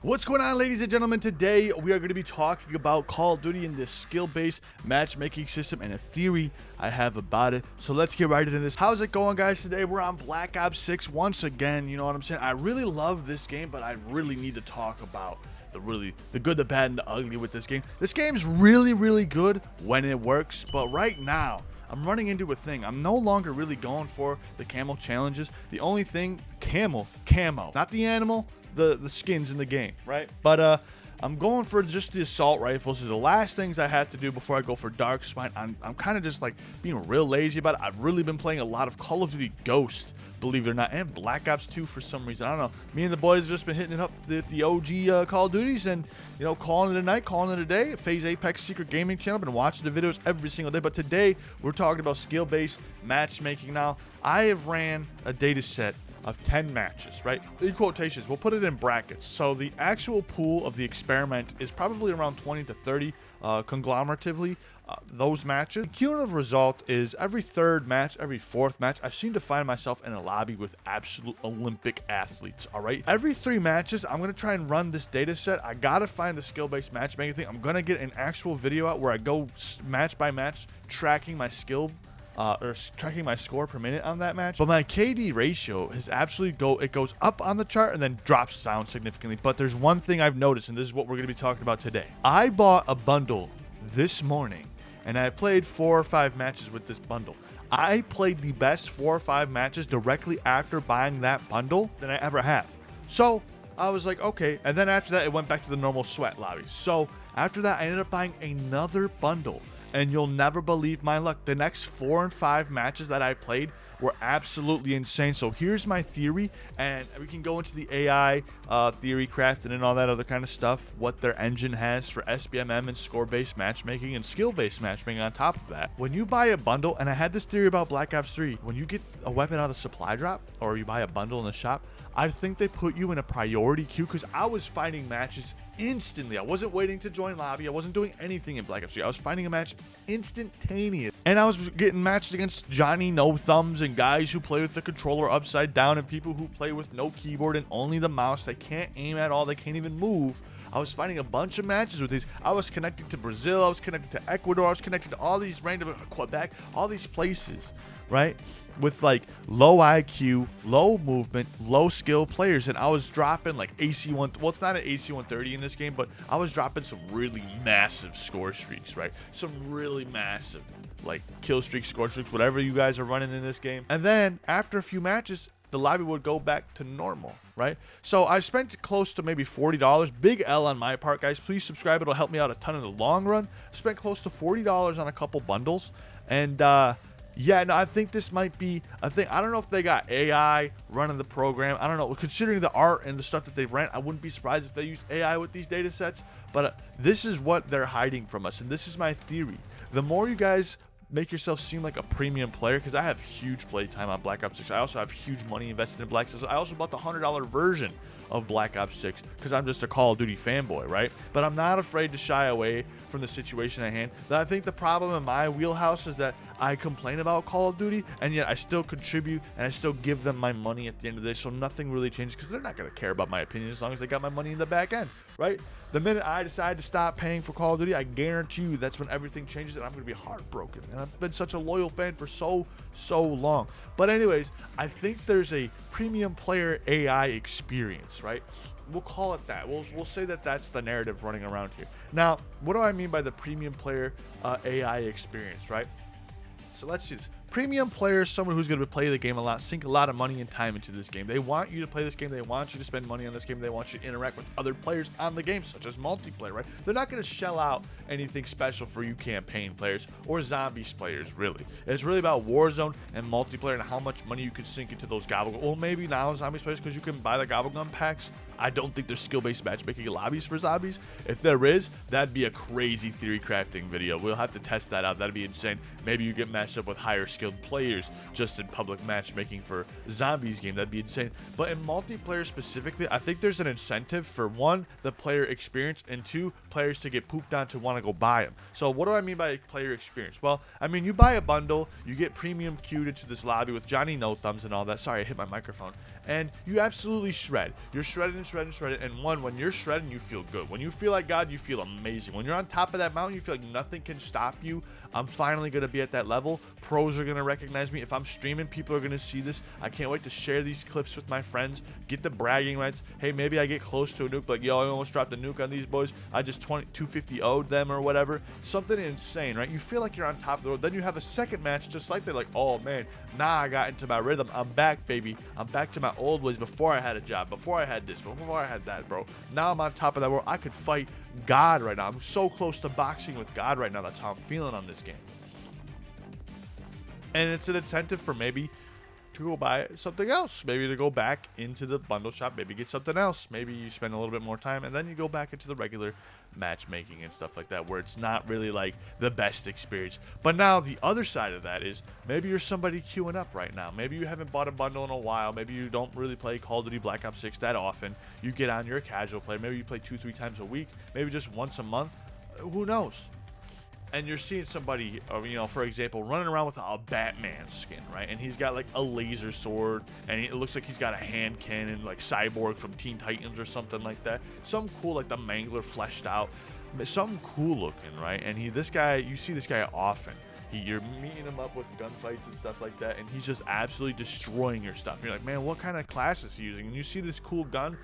What's going on, ladies and gentlemen? Today we are going to be talking about Call of Duty and this skill-based matchmaking system and a theory I have about it. So let's get right into this. How's it going, guys? Today we're on Black Ops 6 once again. You know what I'm saying? I really love this game, but I really need to talk about the good, the bad, and the ugly with this game. This game's really good when it works, but right now I'm running into a thing. I'm no longer really going for the camo challenges. The only thing, camo, not the animal, the skins in the game, right? But I'm going for just the assault rifles. So the last things I have to do before I go for Dark Spine. I'm kind of just like being real lazy about it. I've really been playing a lot of Call of Duty Ghost, believe it or not, and Black Ops 2 for some reason. I don't know. Me and the boys have just been hitting it up the OG Call of Duties and, you know, calling it a night, calling it a day. FaZe Apex Secret Gaming channel. Been watching the videos every single day. But today we're talking about skill-based matchmaking. Now, I have ran a data set of 10 matches, right? In quotations, we'll put it in brackets. So the actual pool of the experiment is probably around 20 to 30 conglomeratively. Those matches. The cumulative result is every third match, every fourth match, I seem to find myself in a lobby with absolute Olympic athletes, all right? Every 3 matches, I'm going to try and run this data set. I got to find the skill-based matchmaking thing. I'm going to get an actual video out where I go match by match, tracking my skill or tracking my score per minute on that match. But my KD ratio is absolutely it goes up on the chart and then drops down significantly. But there's one thing I've noticed, and this is what we're going to be talking about today. I bought a bundle this morning, and I played 4 or 5 matches with this bundle. I played the best 4 or 5 matches directly after buying that bundle than I ever have. So I was like, okay. And then after that, it went back to the normal sweat lobbies. So after that, I ended up buying another bundle. And you'll never believe my luck. The next 4 and 5 matches that I played were absolutely insane. So here's my theory, and we can go into the AI theory crafting and all that other kind of stuff, what their engine has for SBMM and score-based matchmaking and skill-based matchmaking on top of that. When you buy a bundle, and I had this theory about Black Ops 3, when you get a weapon out of the supply drop or you buy a bundle in the shop, I think they put you in a priority queue because I was finding matches instantly. I wasn't waiting to join lobby. I wasn't doing anything in Black Ops 3. I was finding a match instantaneous. And I was getting matched against Johnny No Thumbs and guys who play with the controller upside down and people who play with no keyboard and only the mouse. They can't aim at all. They can't even move. I was finding a bunch of matches with these. I was connected to Brazil. I was connected to Ecuador. I was connected to all these random Quebec, all these places, right? With like low IQ, low movement, low skill players. And I was dropping like AC1, well, it's not an AC130 in this game, but I was dropping some really massive score streaks, right? Some really massive like kill streaks, score streaks, whatever you guys are running in this game. And then after a few matches, the lobby would go back to normal, right? So I spent close to maybe $40. Big L on my part, guys. Please subscribe. It'll help me out a ton in the long run. Spent close to $40 on a couple bundles. And yeah, no, I think this might be a thing. I don't know if they got AI running the program. I don't know. Considering the art and the stuff that they've ran, I wouldn't be surprised if they used AI with these data sets. But this is what they're hiding from us. And this is my theory. The more you guys make yourself seem like a premium player, because I have huge play time on Black Ops 6. I also have huge money invested in Black Ops 6. I also bought the $100 version of Black Ops 6 because I'm just a Call of Duty fanboy, right? But I'm not afraid to shy away from the situation at hand. I think the problem in my wheelhouse is that I complain about Call of Duty, and yet I still contribute and I still give them my money at the end of the day, so nothing really changes because they're not going to care about my opinion as long as they got my money in the back end, right? The minute I decide to stop paying for Call of Duty, I guarantee you that's when everything changes and I'm going to be heartbroken. And I've been such a loyal fan for so long. But anyways, I think there's a premium player AI experience, right? We'll call it that. We'll say that that's the narrative running around here. Now, what do I mean by the premium player AI experience, right? So let's see this. Premium player is someone who's going to play the game a lot, sink a lot of money and time into this game. They want you to play this game. They want you to spend money on this game. They want you to interact with other players on the game, such as multiplayer, right? They're not going to shell out anything special for you campaign players or zombies players, really. It's really about Warzone and multiplayer and how much money you can sink into those gobble. Or maybe now zombies players because you can buy the gobble gun packs. I don't think there's skill-based matchmaking lobbies for zombies. If there is, that'd be a crazy theory crafting video. We'll have to test that out. That'd be insane. Maybe you get matched up with higher skilled players just in public matchmaking for zombies game. That'd be insane. But in multiplayer specifically, I think there's an incentive for 1, the player experience, and 2, players to get pooped on to want to go buy them. So what do I mean by player experience? Well, I mean, you buy a bundle, you get premium queued into this lobby with Johnny No Thumbs and all that. Sorry, I hit my microphone. And you absolutely shred. You're shredding shredding. And when you're shredding, you feel good. When you feel like God, you feel amazing. When you're on top of that mountain, you feel like nothing can stop you. I'm finally going to be at that level. Pros are going to recognize me. If I'm streaming, people are going to see this. I can't wait to share these clips with my friends, get the bragging rights. Hey, maybe I get close to a nuke, like, yo, I almost dropped a nuke on these boys. I just 250 0'd them or whatever. Something insane, right? You feel like you're on top of the world. Then you have a second match just like that, like, oh man, now I got into my rhythm. I'm back, baby. I'm back to my old ways before I had a job, before I had this, before I had that, bro. Now I'm on top of that world. I could fight God right now. I'm so close to boxing with God right now. That's how I'm feeling on this game. And it's an incentive for maybe to go buy something else, maybe to go back into the bundle shop, maybe get something else, maybe you spend a little bit more time and then you go back into the regular matchmaking and stuff like that, where it's not really like the best experience. But now the other side of that is maybe you're somebody queuing up right now, maybe you haven't bought a bundle in a while, maybe you don't really play Call of Duty Black Ops 6 that often, you get on, you're a casual player, maybe you play 2-3 times a week, maybe just once a month, who knows? And you're seeing somebody, you know, for example, running around with a Batman skin, right? And he's got like a laser sword, and it looks like he's got a hand cannon, like Cyborg from Teen Titans or something like that. Something cool, like the Mangler fleshed out, something cool looking, right? And this guy, you see this guy often. You're meeting him up with gunfights and stuff like that, and he's just absolutely destroying your stuff. You're like, man, what kind of class is he using? And you see this cool gun.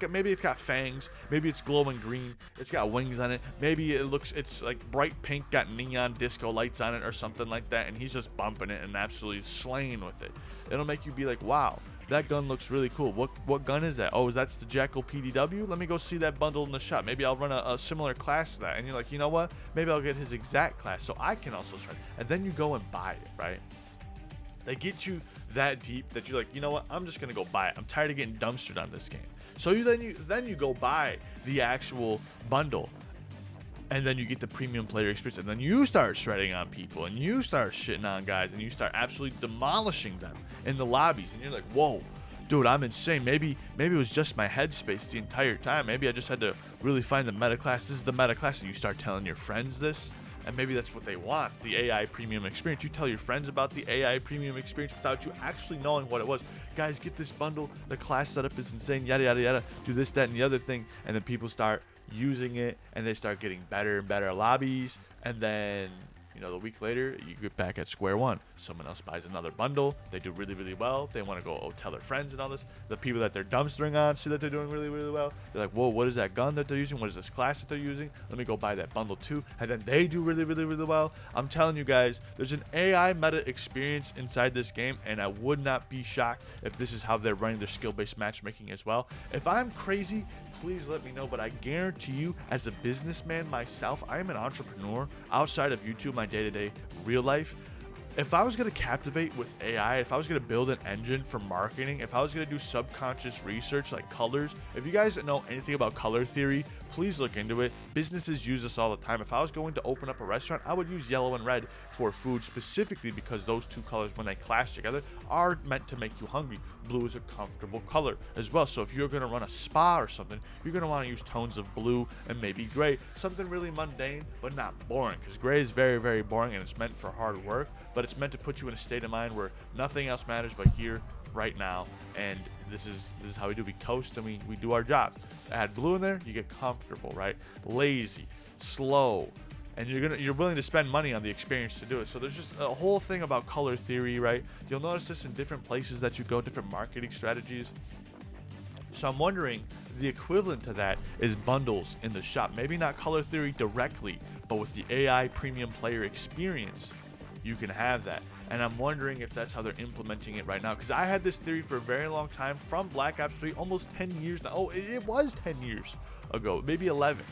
Maybe it's got fangs, maybe it's glowing green, it's got wings on it, maybe it's like bright pink, got neon disco lights on it or something like that, and he's just bumping it and absolutely slaying with it. It'll make you be like, wow, that gun looks really cool. What gun is that? Oh, that's the Jackal PDW? Let me go see that bundle in the shop. Maybe I'll run a similar class to that. And you're like, you know what? Maybe I'll get his exact class so I can also shred. And then you go and buy it, right? They get you that deep that you're like, you know what? I'm just gonna go buy it. I'm tired of getting dumpstered on this game. So then you go buy the actual bundle. And then you get the premium player experience, and then you start shredding on people, and you start shitting on guys, and you start absolutely demolishing them in the lobbies, and you're like, whoa, dude, I'm insane. Maybe it was just my headspace the entire time. Maybe I just had to really find the meta class. This is the meta class, and you start telling your friends this, and maybe that's what they want, the AI premium experience. You tell your friends about the AI premium experience without you actually knowing what it was. Guys, get this bundle. The class setup is insane, yada, yada, yada. Do this, that, and the other thing, and then people start using it, and they start getting better and better lobbies, and then, you know, the week later you get back at square one. Someone else buys another bundle, they do really, really well, they want to go tell their friends and all this. The people that they're dumpstering on see that they're doing really, really well. They're like, whoa, what is that gun that they're using? What is this class that they're using? Let me go buy that bundle too. And then they do really, really, really well. I'm telling you guys, there's an AI meta experience inside this game, and I would not be shocked if this is how they're running their skill-based matchmaking as well. If I'm crazy, please let me know, but I guarantee you, as a businessman myself, I am an entrepreneur outside of YouTube, my day-to-day real life. If I was going to captivate with AI, if I was going to build an engine for marketing, if I was going to do subconscious research like colors, if you guys know anything about color theory, please look into it. Businesses use this all the time. If I was going to open up a restaurant, I would use yellow and red for food, specifically because those two colors, when they clash together, are meant to make you hungry. Blue is a comfortable color as well. So if you're going to run a spa or something, you're going to want to use tones of blue and maybe gray. Something really mundane, but not boring, because gray is very, very boring, and it's meant for hard work, but it's meant to put you in a state of mind where nothing else matters but here, right now. And this is how we do. We coast and we do our job. Add blue in there, you get comfortable, right? Lazy, slow, and you're willing to spend money on the experience to do it. So there's just a whole thing about color theory, right? You'll notice this in different places that you go, different marketing strategies. So I'm wondering, the equivalent to that is bundles in the shop. Maybe not color theory directly, but with the AI premium player experience, you can have that. And I'm wondering if that's how they're implementing it right now, because I had this theory for a very long time, from Black Ops 3, almost 10 years now. Oh, it was 10 years ago, maybe 11,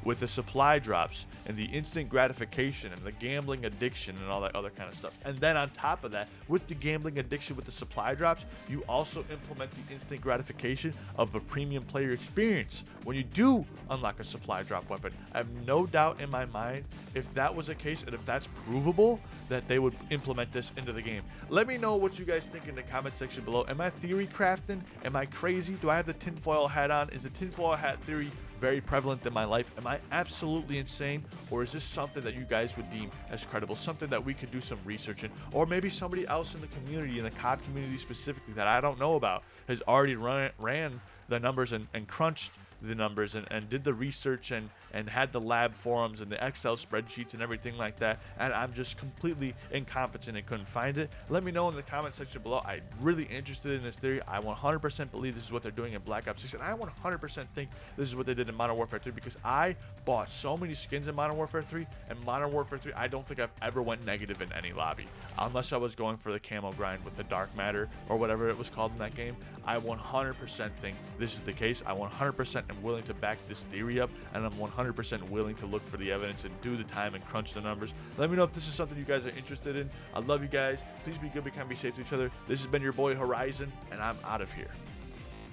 with the supply drops and the instant gratification and the gambling addiction and all that other kind of stuff. And then on top of that, with the gambling addiction with the supply drops, you also implement the instant gratification of a premium player experience when you do unlock a supply drop weapon. I have no doubt in my mind, if that was the case and if that's provable, that they would implement this into the game. Let me know what you guys think in the comment section below. Am I theory crafting? Am I crazy? Do I have the tinfoil hat on? Is the tinfoil hat theory very prevalent in my life? Am I absolutely insane, or is this something that you guys would deem as credible, something that we could do some research in, or maybe somebody else in the community, in the COD community specifically, that I don't know about, has already ran the numbers and crunched the numbers and did the research and had the lab forums and the Excel spreadsheets and everything like that, and I'm just completely incompetent and couldn't find it. Let me know in the comment section below. I'm really interested in this theory. I 100% believe this is what they're doing in Black Ops 6, and I 100% think this is what they did in Modern Warfare 3, because I bought so many skins in Modern Warfare 3, and Modern Warfare 3, I don't think I've ever went negative in any lobby, unless I was going for the camo grind with the dark matter or whatever it was called in that game. I 100% think this is the case. I 100% am willing to back this theory up, and I'm 100% willing to look for the evidence and do the time and crunch the numbers. Let me know if this is something you guys are interested in. I love you guys. Please be good, be kind, be safe to each other. This has been your boy Horizon, and I'm out of here.